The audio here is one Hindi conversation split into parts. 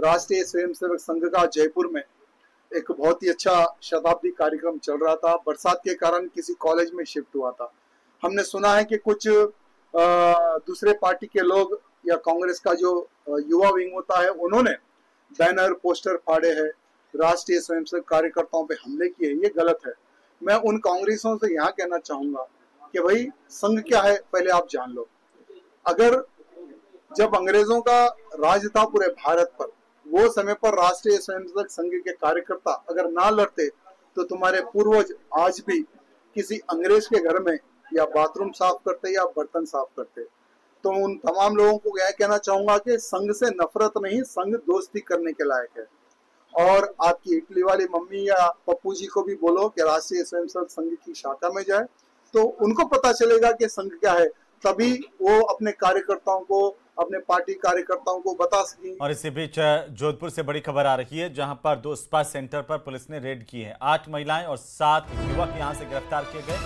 राष्ट्रीय स्वयंसेवक संघ का जयपुर में एक बहुत ही अच्छा शताब्दी कार्यक्रम चल रहा था। बरसात के कारण किसी कॉलेज में शिफ्ट हुआ था। हमने सुना है कि कुछ दूसरे पार्टी के लोग या कांग्रेस का जो युवा विंग होता है, उन्होंने बैनर पोस्टर फाड़े हैं, राष्ट्रीय स्वयंसेवक कार्यकर्ताओं पे हमले किए। ये गलत है। मैं उन कांग्रेसियों से यहाँ कहना चाहूंगा कि भाई, संघ क्या है पहले आप जान लो। अगर जब अंग्रेजों का राज था पूरे भारत पर, वो समय पर राष्ट्रीय स्वयंसेवक संघ के कार्यकर्ता अगर ना लड़ते तो तुम्हारे पूर्वज आज भी किसी अंग्रेज के घर में या बाथरूम साफ करते या बर्तन साफ करते। तो उन तमाम लोगों को यह कहना चाहूंगा कि संघ से नफरत नहीं, संघ दोस्ती करने के लायक है। और आपकी इटली वाली मम्मी या पप्पू जी को भी बोलो कि राष्ट्रीय स्वयंसेवक संघ की शाखा में जाए, तो उनको पता चलेगा कि संघ क्या है। तभी वो अपने कार्यकर्ताओं को, अपने पार्टी कार्यकर्ताओं को बता सकेंगे। और इसी बीच जोधपुर से बड़ी खबर आ रही है, जहां पर 2 स्पा सेंटर पर पुलिस ने रेड की है। 8 महिलाएं और 7 युवक यहां से गिरफ्तार किए गए,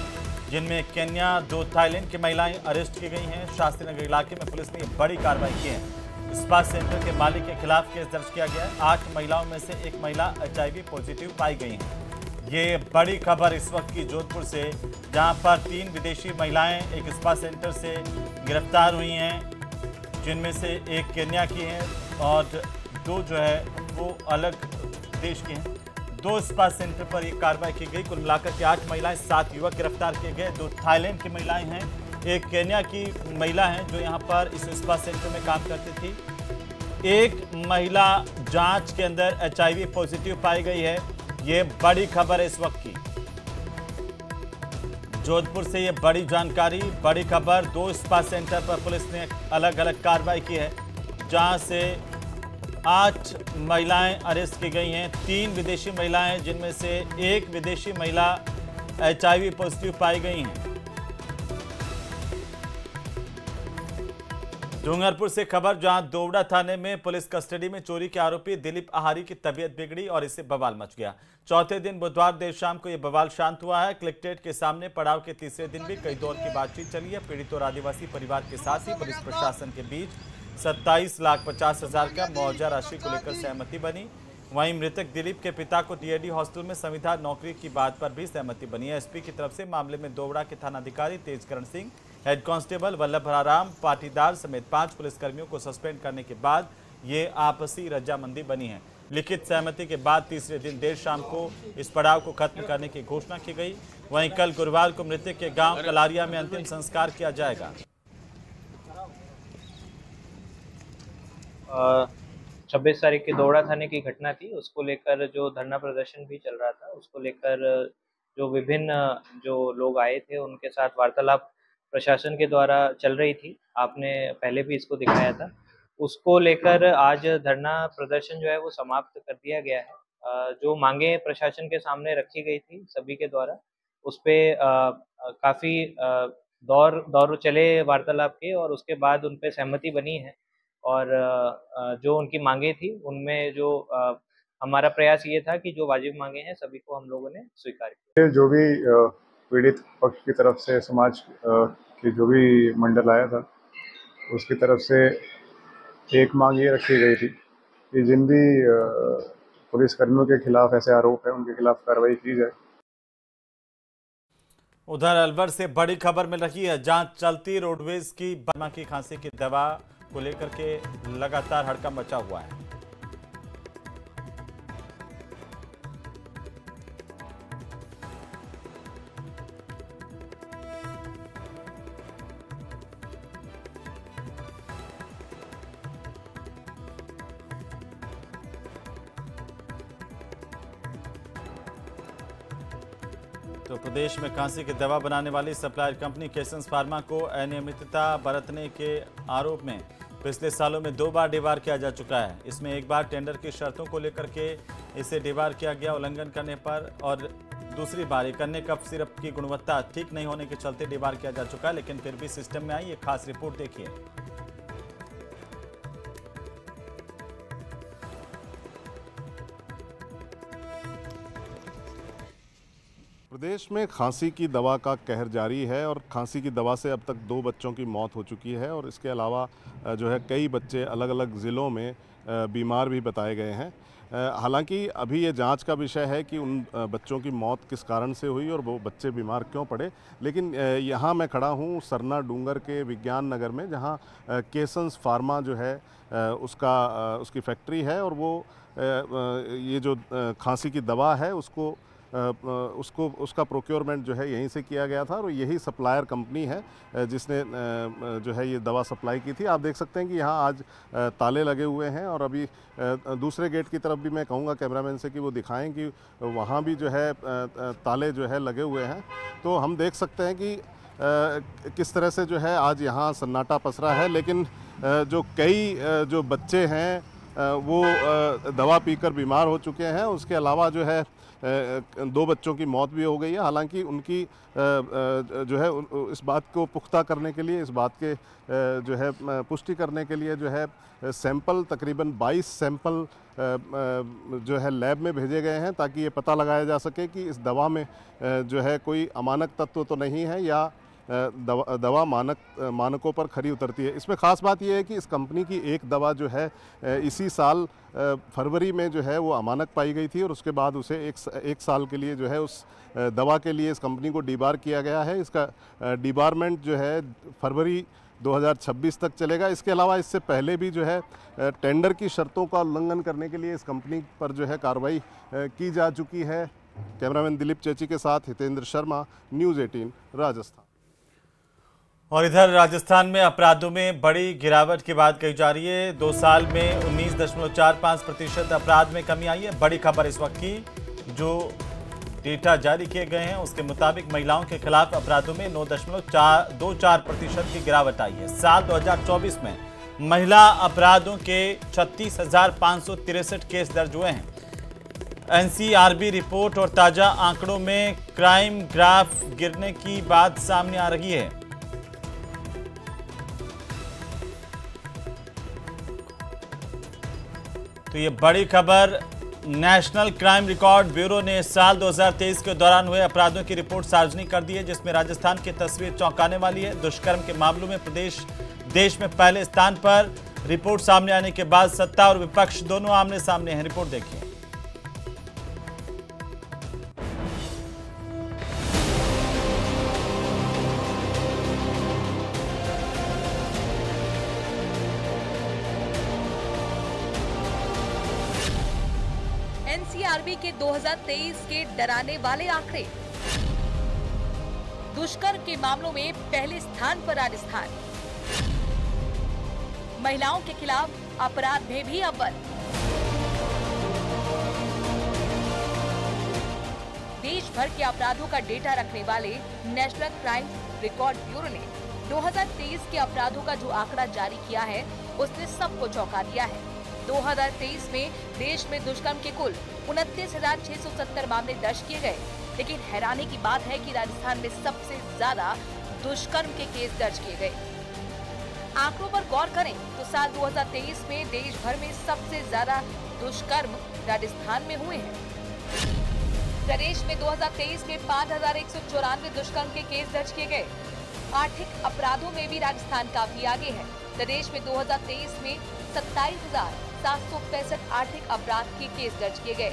जिनमें केन्या, 2 थाईलैंड की महिलाएं अरेस्ट की गई हैं। शास्त्री नगर इलाके में पुलिस ने बड़ी कार्रवाई की है। स्पा सेंटर के मालिक के खिलाफ केस दर्ज किया गया है। 8 महिलाओं में से एक महिला HIV पॉजिटिव पाई गई है। ये बड़ी खबर इस वक्त की जोधपुर से, जहां पर 3 विदेशी महिलाएं एक स्पा सेंटर से गिरफ्तार हुई हैं, जिनमें से एक केन्या की है और 2 जो है वो अलग देश की हैं। 2 स्पा सेंटर पर एक कार्रवाई की गई। कुल मिलाकर के 8 महिलाएं, 7 युवक गिरफ्तार किए गए। 2 थाईलैंड की महिलाएं हैं, एक केन्या की महिला है जो यहाँ पर इस स्पा सेंटर में काम करती थी। एक महिला जांच के अंदर HIV पॉजिटिव पाई गई है। ये बड़ी खबर है इस वक्त की। जोधपुर से ये बड़ी जानकारी, बड़ी खबर। 2 स्पा सेंटर पर पुलिस ने अलग अलग कार्रवाई की है, जहां से 8 महिलाएं अरेस्ट की गई हैं। 3 विदेशी महिलाएं, जिनमें से एक विदेशी महिला HIV पॉजिटिव पाई गई हैं। डूंगरपुर से खबर, जहां दोवड़ा थाने में पुलिस कस्टडी में चोरी के आरोपी दिलीप आहारी की तबीयत बिगड़ी और इससे बवाल मच गया। चौथे दिन बुधवार देर शाम को यह बवाल शांत हुआ है। कलेक्ट्रेट के सामने पड़ाव के तीसरे दिन भी कई दौर की बातचीत चली है। पीड़ित और आदिवासी परिवार के साथ ही पुलिस प्रशासन के बीच 27,50,000 का मुआवजा राशि को लेकर सहमति बनी। वहीं मृतक दिलीप के पिता को DAD हॉस्टल में संविदा नौकरी की बात पर भी सहमति बनी है। SP की तरफ से मामले में दोवड़ा के थानाधिकारी तेजकरण सिंह, हेड कांस्टेबल वल्लभराम पाटीदार समेत 5 पुलिसकर्मियों को सस्पेंड करने के बाद ये आपसी रजामंदी बनी है। लिखित सहमति के बाद तीसरे दिन देर शाम को इस पड़ाव को खत्म करने की घोषणा की गई। वहीं कल गुरुवार को मृतक के गांव कलारिया में अंतिम संस्कार किया जाएगा। 26 तारीख की दोवड़ा थाने की घटना थी, उसको लेकर जो धरना प्रदर्शन भी चल रहा था, उसको लेकर जो विभिन्न जो लोग आए थे उनके साथ वार्तालाप प्रशासन के द्वारा चल रही थी। आपने पहले भी इसको दिखाया था। उसको लेकर आज धरना प्रदर्शन जो है वो समाप्त कर दिया गया है। जो मांगे प्रशासन के सामने रखी गई थी सभी के द्वारा, उस पे काफ़ी दौर चले वार्तालाप के और उसके बाद उन पे सहमति बनी है। और जो उनकी मांगे थी उनमें जो हमारा प्रयास ये था कि जो वाजिब मांगे हैं सभी को हम लोगों ने स्वीकार किया। जो भी पीड़ित पक्ष की तरफ से समाज की जो भी मंडल आया था, उसकी तरफ से एक मांग ये रखी गई थी कि जिन भी पुलिसकर्मियों के खिलाफ ऐसे आरोप है उनके खिलाफ कार्रवाई की जाए। उधर अलवर से बड़ी खबर मिल रही है, जहां चलती रोडवेज की बर्मा की खांसी की दवा को लेकर के लगातार हड़कंप मचा हुआ है। तो प्रदेश में खांसी की दवा बनाने वाली सप्लायर कंपनी केसेंस फार्मा को अनियमितता बरतने के आरोप में पिछले सालों में 2 बार डिबार किया जा चुका है। इसमें एक बार टेंडर की शर्तों को लेकर के इसे डिबार किया गया उल्लंघन करने पर, और दूसरी बार एक अन्य कफ सिरप की गुणवत्ता ठीक नहीं होने के चलते डिबार किया जा चुका है। लेकिन फिर भी सिस्टम में आई एक खास रिपोर्ट देखिए। प्रदेश में खांसी की दवा का कहर जारी है और खांसी की दवा से अब तक 2 बच्चों की मौत हो चुकी है और इसके अलावा जो है कई बच्चे अलग अलग ज़िलों में बीमार भी बताए गए हैं। हालांकि अभी ये जांच का विषय है कि उन बच्चों की मौत किस कारण से हुई और वो बच्चे बीमार क्यों पड़े। लेकिन यहाँ मैं खड़ा हूँ सरना डूंगर के विज्ञान नगर में, जहाँ केसन्स फार्मा जो है उसकी फैक्ट्री है, और वो ये जो खांसी की दवा है उसका प्रोक्योरमेंट जो है यहीं से किया गया था, और यही सप्लायर कंपनी है जिसने जो है ये दवा सप्लाई की थी। आप देख सकते हैं कि यहाँ आज ताले लगे हुए हैं, और अभी दूसरे गेट की तरफ भी मैं कहूँगा कैमरामैन से कि वो दिखाएं कि वहाँ भी जो है ताले जो है लगे हुए हैं। तो हम देख सकते हैं कि किस तरह से जो है आज यहाँ सन्नाटा पसरा है। लेकिन जो कई जो बच्चे हैं वो दवा पीकर बीमार हो चुके हैं। उसके अलावा जो है 2 बच्चों की मौत भी हो गई है। हालांकि उनकी जो है इस बात को पुख्ता करने के लिए, इस बात के जो है पुष्टि करने के लिए जो है सैंपल तकरीबन 22 सैंपल जो है लैब में भेजे गए हैं, ताकि ये पता लगाया जा सके कि इस दवा में जो है कोई अमानक तत्व तो नहीं है या दवा मानकों पर खरी उतरती है। इसमें ख़ास बात यह है कि इस कंपनी की एक दवा जो है इसी साल फरवरी में जो है वो अमानक पाई गई थी, और उसके बाद उसे एक साल के लिए जो है उस दवा के लिए इस कंपनी को डीबार किया गया है। इसका डीबारमेंट जो है फरवरी 2026 तक चलेगा। इसके अलावा इससे पहले भी जो है टेंडर की शर्तों का उल्लंघन करने के लिए इस कंपनी पर जो है कार्रवाई की जा चुकी है। कैमरामैन दिलीप चेची के साथ हितेंद्र शर्मा, न्यूज़ 18 राजस्थान। और इधर राजस्थान में अपराधों में बड़ी गिरावट की बात कही जा रही है। 2 साल में 19.45% अपराध में कमी आई है। बड़ी खबर इस वक्त की, जो डेटा जारी किए गए हैं उसके मुताबिक महिलाओं के खिलाफ अपराधों में 9.24% की गिरावट आई है। साल 2024 में महिला अपराधों के 36,563 केस दर्ज हुए हैं। एनसीआरबी रिपोर्ट और ताजा आंकड़ों में क्राइम ग्राफ गिरने की बात सामने आ रही है। तो ये बड़ी खबर, नेशनल क्राइम रिकॉर्ड ब्यूरो ने साल 2023 के दौरान हुए अपराधों की रिपोर्ट सार्वजनिक कर दी है, जिसमें राजस्थान की तस्वीर चौंकाने वाली है। दुष्कर्म के मामलों में देश में पहले स्थान पर। रिपोर्ट सामने आने के बाद सत्ता और विपक्ष दोनों आमने सामने हैं। रिपोर्ट देखिए। एनसीआरबी के 2023 के डराने वाले आंकड़े। दुष्कर्म के मामलों में पहले स्थान पर राजस्थान। महिलाओं के खिलाफ अपराध में भी अव्वल। देश भर के अपराधों का डेटा रखने वाले नेशनल क्राइम रिकॉर्ड ब्यूरो ने 2023 के अपराधों का जो आंकड़ा जारी किया है उसने सबको चौंका दिया है। 2023 में देश में दुष्कर्म के कुल 29,670 मामले दर्ज किए गए, लेकिन हैरानी की बात है कि राजस्थान में सबसे ज्यादा दुष्कर्म के केस दर्ज किए गए। आंकड़ों पर गौर करें तो साल 2023 में देश भर में सबसे ज्यादा दुष्कर्म राजस्थान में हुए हैं। प्रदेश में 2023 में 5,194 दुष्कर्म के केस दर्ज किए गए। आर्थिक अपराधों में भी राजस्थान काफी आगे है। प्रदेश में 2023 में 27,765 आर्थिक अपराध के केस दर्ज किए गए।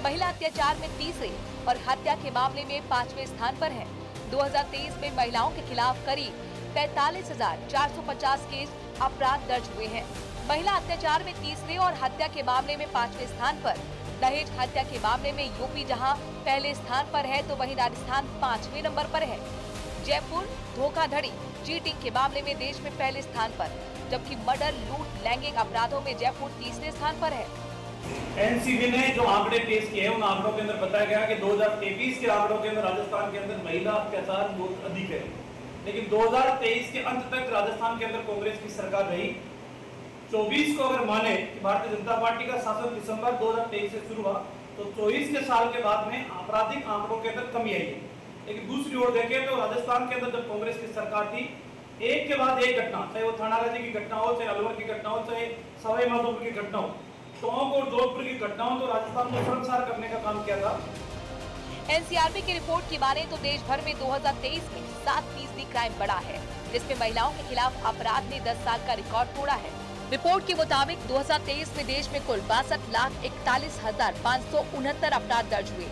महिला अत्याचार में तीसरे और हत्या के मामले में 5वें स्थान पर है। 2023 में महिलाओं के खिलाफ करीब 45,450 केस अपराध दर्ज हुए हैं। महिला अत्याचार में तीसरे और हत्या के मामले में 5वें स्थान पर। दहेज हत्या के मामले में यूपी जहां पहले स्थान पर है तो वहीं राजस्थान 5वें नंबर पर है। जयपुर धोखाधड़ी चीटिंग के मामले में देश में पहले स्थान पर, जबकि मर्डर, लूट, लैंगिक अपराधों में जयपुर तीसरे स्थान पर है। एनसीबी ने जो आंकड़े पेश किए हैं उन आंकड़ों के अंदर बताया गया कि 2023 के आंकड़ों के अंदर राजस्थान के अंदर महिला अत्याचार बहुत अधिक है, लेकिन 2023 के अंत तक राजस्थान के अंदर कांग्रेस की सरकार रही। 24 को अगर माने कि भारतीय जनता पार्टी का शासन दिसंबर 2023 से शुरू हुआ तो 24 के साल के बाद में आपराधिक आंकड़ों के अंदर कमी आई है। लेकिन दूसरी ओर देखें तो राजस्थान के अंदर जब कांग्रेस की सरकार थी, एक के बाद एक घटना, चाहे वो थानागाजी की घटना हो, चाहे अलवर की घटना हो, चाहे सवाई माधोपुर की घटना हो, टोंक और जोधपुर की घटना हो, तो राजस्थान में शर्मसार करने का काम किया था। एनसीआरबी की रिपोर्ट की माने तो देश भर में 2023 में 7% क्राइम बढ़ा है, जिसमें महिलाओं के खिलाफ अपराध ने 10 साल का रिकॉर्ड तोड़ा है। रिपोर्ट के मुताबिक 2023 में देश में कुल 62,41,569 अपराध दर्ज हुए।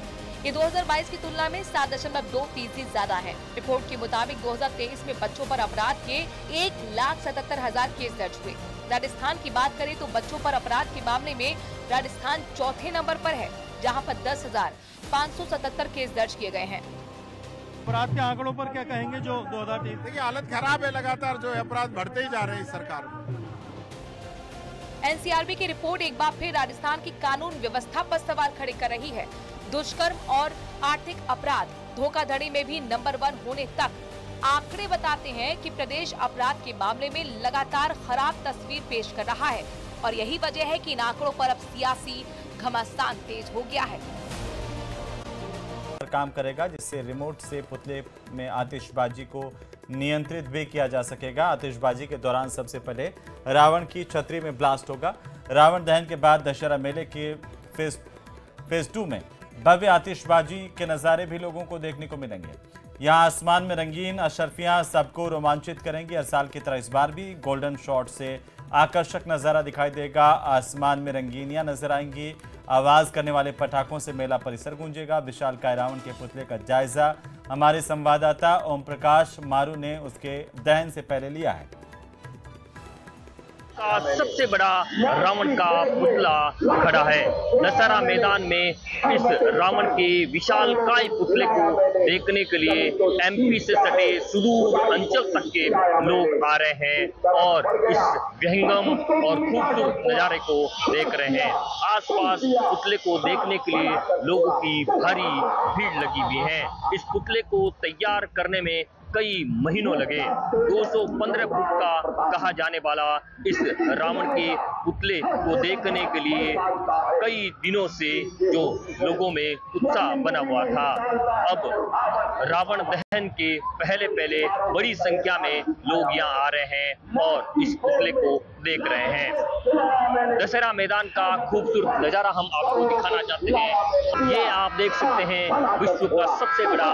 ये 2022 की तुलना में 7.2% ज्यादा है। रिपोर्ट के मुताबिक 2023 में बच्चों पर अपराध के 1,77,000 केस दर्ज हुए। राजस्थान की बात करें तो बच्चों पर अपराध के मामले में राजस्थान चौथे नंबर पर है, जहां पर 10,577 केस दर्ज किए गए हैं। अपराध के आंकड़ों पर क्या कहेंगे जो 2023? देखिए, हालत खराब है, लगातार जो अपराध बढ़ते ही जा रहे हैं इस सरकार में। एनसीआरबी की रिपोर्ट एक बार फिर राजस्थान की कानून व्यवस्था पर सवाल खड़े कर रही है। दुष्कर्म और आर्थिक अपराध, धोखाधड़ी में भी नंबर 1 होने तक आंकड़े बताते हैं कि प्रदेश अपराध के मामले में लगातार खराब तस्वीर पेश कर रहा है और यही वजह है कि इन आंकड़ों पर अब सियासी घमासान तेज हो गया है। काम करेगा जिससे रिमोट से पुतले में आतिशबाजी को नियंत्रित भी किया जा सकेगा। आतिशबाजी के दौरान सबसे पहले रावण की छतरी में ब्लास्ट होगा। रावण दहन के बाद दशहरा मेले के फेज 2 में भव्य आतिशबाजी के नज़ारे भी लोगों को देखने को मिलेंगे। यहाँ आसमान में रंगीन अशरफियाँ सबको रोमांचित करेंगी। हर साल की तरह इस बार भी गोल्डन शॉट से आकर्षक नज़ारा दिखाई देगा। आसमान में रंगीनियाँ नजर आएंगी। आवाज़ करने वाले पटाखों से मेला परिसर गूंजेगा। विशालकाय रावण के पुतले का जायजा हमारे संवाददाता ओम प्रकाश मारू ने उसके दहन से पहले लिया है। का सबसे बड़ा रावण का पुतला खड़ा है। दशहरा मैदान में इस रावण के विशालकाय पुतले को देखने के लिए एमपी से सटे सुदूर अंचल तक के लोग आ रहे हैं और इस विहंगम और खूबसूरत नज़ारे को देख रहे हैं। आसपास पुतले को देखने के लिए लोगों की भारी भीड़ लगी हुई है। इस पुतले को तैयार करने में कई महीनों लगे। 215 फुट का कहा जाने वाला इस रावण के पुतले को देखने के लिए कई दिनों से जो लोगों में उत्साह बना हुआ था, अब रावण दहन के पहले बड़ी संख्या में लोग यहाँ आ रहे हैं और इस पुतले को देख रहे हैं। दशहरा मैदान का खूबसूरत नज़ारा हम आपको दिखाना चाहते हैं। ये आप देख सकते हैं विश्व का सबसे बड़ा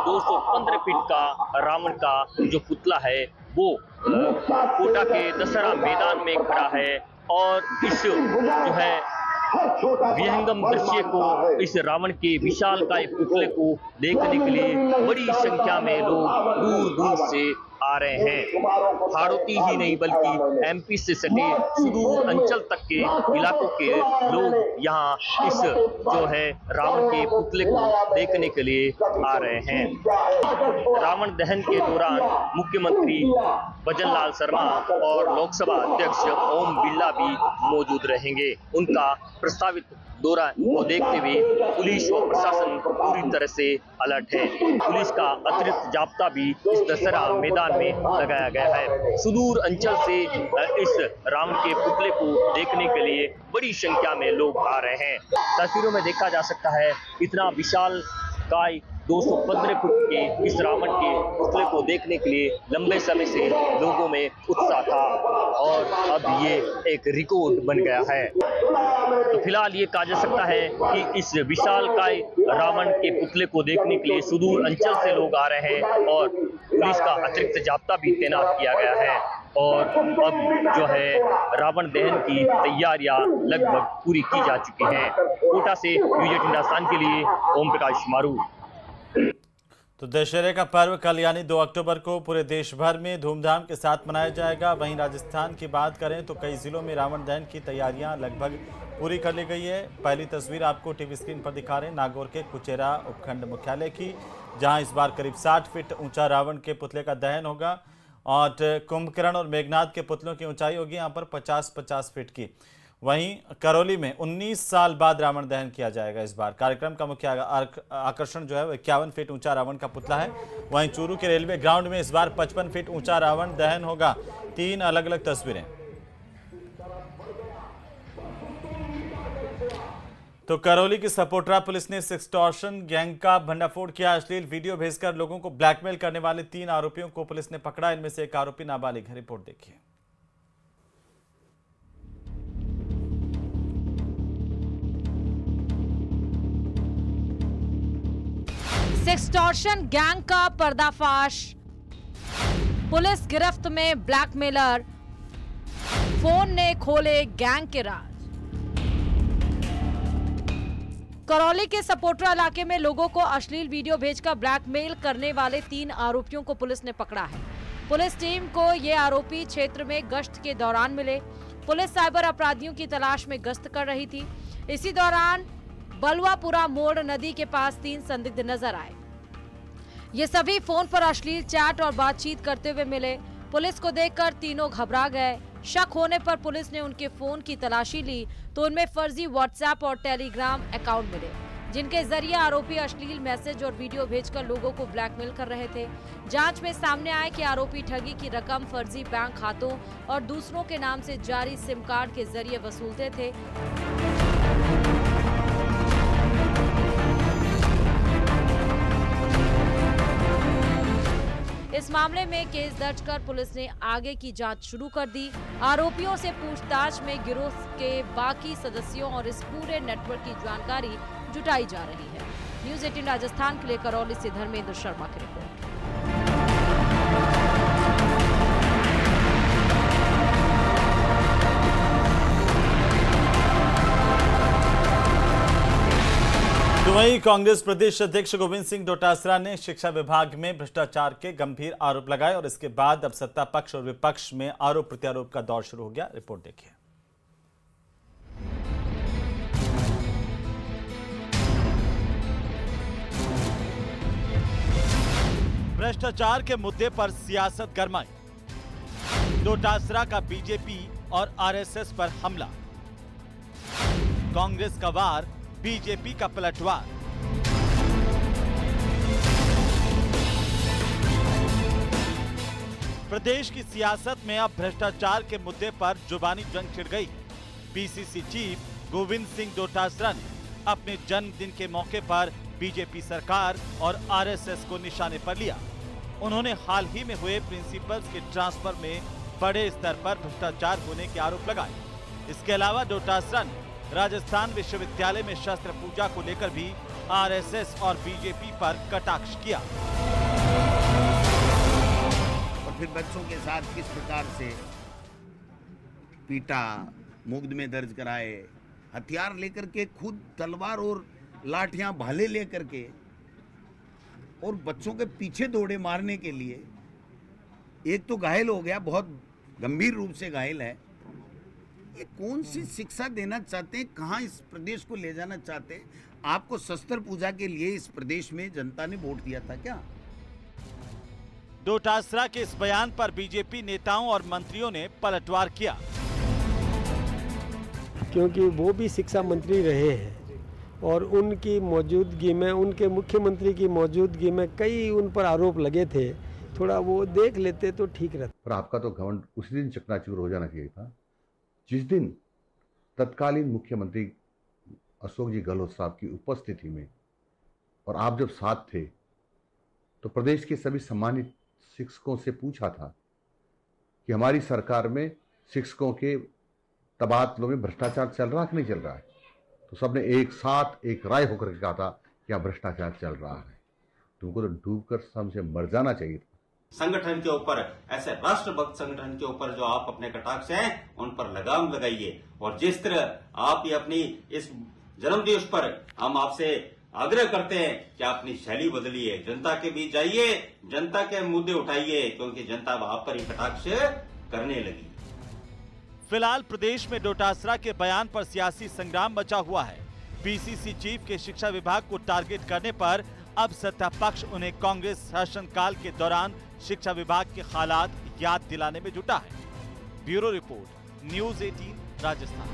215 फीट का रावण का जो पुतला है वो कोटा के दशहरा मैदान में खड़ा है और इस जो है विहंगम दृश्य को, इस रावण के विशालकाय पुतले को देखने के लिए बड़ी संख्या में लोग दूर दूर से आ रहे हैं। हाड़ौती ही नहीं बल्कि एमपी से सटे सुदूर अंचल तक के इलाकों के लोग यहाँ इस जो है रावण के पुतले को देखने के लिए आ रहे हैं। रावण दहन के दौरान मुख्यमंत्री भजन लाल शर्मा और लोकसभा अध्यक्ष ओम बिरला भी मौजूद रहेंगे। उनका प्रस्तावित दौरा को देखते हुए पुलिस और प्रशासन पूरी तरह से अलर्ट है। पुलिस का अतिरिक्त जाब्ता भी इस दशहरा मैदान में लगाया गया है। सुदूर अंचल से इस रावण के पुतले को देखने के लिए बड़ी संख्या में लोग आ रहे हैं। तस्वीरों में देखा जा सकता है इतना विशाल काय 215 फुट के इस रावण के पुतले को देखने के लिए लंबे समय से लोगों में उत्साह था और अब ये एक रिकॉर्ड बन गया है। तो फिलहाल ये कहा जा सकता है कि इस विशालकाय रावण के पुतले को देखने के लिए सुदूर अंचल से लोग आ रहे हैं और पुलिस का अतिरिक्त जाब्ता भी तैनात किया गया है और अब जो है रावण दहन की तैयारियां लगभग पूरी की जा चुकी हैं। कोटा से विजय टिंडासान के लिए ओम प्रकाश मारू। तो दशहरे का पर्व कल यानी 2 अक्टूबर को पूरे देश भर में धूमधाम के साथ मनाया जाएगा। वहीं राजस्थान की बात करें तो कई जिलों में रावण दहन की तैयारियां लगभग पूरी कर ली गई है। पहली तस्वीर आपको टीवी स्क्रीन पर दिखा रहे हैं नागौर के कुचेरा उपखंड मुख्यालय की, जहां इस बार करीब 60 फीट ऊंचा रावण के पुतले का दहन होगा और कुंभकर्ण और मेघनाथ के पुतलों की ऊंचाई होगी यहाँ पर 50-50 फीट की। वहीं करौली में 19 साल बाद रावण दहन किया जाएगा। इस बार कार्यक्रम का मुख्य आकर्षण जो है वो 51 फीट ऊंचा रावण का पुतला है। वहीं चूरू के रेलवे ग्राउंड में इस बार 55 फीट ऊंचा रावण दहन होगा। 3 अलग अलग तस्वीरें। तो करौली की सपोटरा पुलिस ने सेक्सटॉर्शन गैंग का भंडाफोड़ किया। अश्लील वीडियो भेजकर लोगों को ब्लैकमेल करने वाले 3 आरोपियों को पुलिस ने पकड़ा। इनमें से एक आरोपी नाबालिग है। रिपोर्ट देखिए। सेक्सटॉर्शन गैंग का पर्दाफाश, पुलिस गिरफ्त में ब्लैकमेलर, फोन ने खोले गैंग के राज। करौली के सपोटरा इलाके में लोगों को अश्लील वीडियो भेजकर ब्लैकमेल करने वाले 3 आरोपियों को पुलिस ने पकड़ा है। पुलिस टीम को ये आरोपी क्षेत्र में गश्त के दौरान मिले। पुलिस साइबर अपराधियों की तलाश में गश्त कर रही थी। इसी दौरान बलवापुरा मोड़ नदी के पास 3 संदिग्ध नजर आए। ये सभी फोन पर अश्लील चैट और बातचीत करते हुए मिले। पुलिस को देखकर तीनों घबरा गए। शक होने पर पुलिस ने उनके फोन की तलाशी ली तो उनमें फर्जी व्हाट्सएप और टेलीग्राम अकाउंट मिले, जिनके जरिए आरोपी अश्लील मैसेज और वीडियो भेजकर लोगों को ब्लैकमेल कर रहे थे। जांच में सामने आया कि आरोपी ठगी की रकम फर्जी बैंक खातों और दूसरों के नाम से जारी सिम कार्ड के जरिए वसूलते थे। इस मामले में केस दर्ज कर पुलिस ने आगे की जांच शुरू कर दी। आरोपियों से पूछताछ में गिरोह के बाकी सदस्यों और इस पूरे नेटवर्क की जानकारी जुटाई जा रही है। न्यूज़ 18 राजस्थान के लिए करौली से धर्मेंद्र शर्मा की रिपोर्ट। तो वहीं कांग्रेस प्रदेश अध्यक्ष गोविंद सिंह डोटासरा ने शिक्षा विभाग में भ्रष्टाचार के गंभीर आरोप लगाए और इसके बाद अब सत्ता पक्ष और विपक्ष में आरोप प्रत्यारोप का दौर शुरू हो गया। रिपोर्ट देखिए। भ्रष्टाचार के मुद्दे पर सियासत गरमाई। डोटासरा का बीजेपी और आरएसएस पर हमला। कांग्रेस का वार, बीजेपी का पलटवार। प्रदेश की सियासत में अब भ्रष्टाचार के मुद्दे पर जुबानी जंग छिड़ गई। पीसीसी चीफ गोविंद सिंह डोटासरा ने अपने जन्मदिन के मौके पर बीजेपी सरकार और आरएसएस को निशाने पर लिया। उन्होंने हाल ही में हुए प्रिंसिपल्स के ट्रांसफर में बड़े स्तर पर भ्रष्टाचार होने के आरोप लगाए। इसके अलावा डोटासरा ने राजस्थान विश्वविद्यालय में शस्त्र पूजा को लेकर भी आरएसएस और बीजेपी पर कटाक्ष किया। और फिर बच्चों के साथ किस प्रकार से पीटा, मुकदमे दर्ज कराए, हथियार लेकर के, खुद तलवार और लाठियां भाले लेकर के, और बच्चों के पीछे दौड़े मारने के लिए। एक तो घायल हो गया, बहुत गंभीर रूप से घायल है। ये कौन सी शिक्षा देना चाहते हैं, कहां इस प्रदेश को ले जाना चाहते हैं? आपको शस्त्र पूजा के लिए इस प्रदेश में जनता ने वोट दिया था क्या? डोटासरा के इस बयान पर बीजेपी नेताओं और मंत्रियों ने पलटवार किया। क्योंकि वो भी शिक्षा मंत्री रहे हैं और उनकी मौजूदगी में, उनके मुख्यमंत्री की मौजूदगी में कई उन पर आरोप लगे थे। थोड़ा वो देख लेते तो ठीक रहता। पर आपका तो घमंड उसी दिन चकनाचूर हो जाना चाहिए था जिस दिन तत्कालीन मुख्यमंत्री अशोक जी गहलोत साहब की उपस्थिति में, और आप जब साथ थे, तो प्रदेश के सभी सम्मानित शिक्षकों से पूछा था कि हमारी सरकार में शिक्षकों के तबादलों में भ्रष्टाचार चल रहा कि नहीं चल रहा है। तो सबने एक साथ एक राय होकर के कहा था कि यहाँ भ्रष्टाचार चल रहा है। तुमको तो डूबकर हमसे मर जाना चाहिए था। संगठन के ऊपर, ऐसे राष्ट्रभक्त संगठन के ऊपर जो आप अपने कटाक्ष हैं, उन पर लगाम लगाइए। और जिस तरह आप ये अपनी इस जन्मदिवस पर हम आपसे आग्रह करते हैं कि अपनी शैली बदलिए, जनता के बीच जाइए, जनता के मुद्दे उठाइए, क्योंकि जनता आप पर ही कटाक्ष करने लगी। फिलहाल प्रदेश में डोटासरा के बयान पर सियासी संग्राम मचा हुआ है। पीसीसी चीफ के शिक्षा विभाग को टारगेट करने पर अब सत्ता पक्ष उन्हें कांग्रेस शासनकाल के दौरान शिक्षा विभाग के हालात याद दिलाने में जुटा है। Bureau report, news 18 Rajasthan.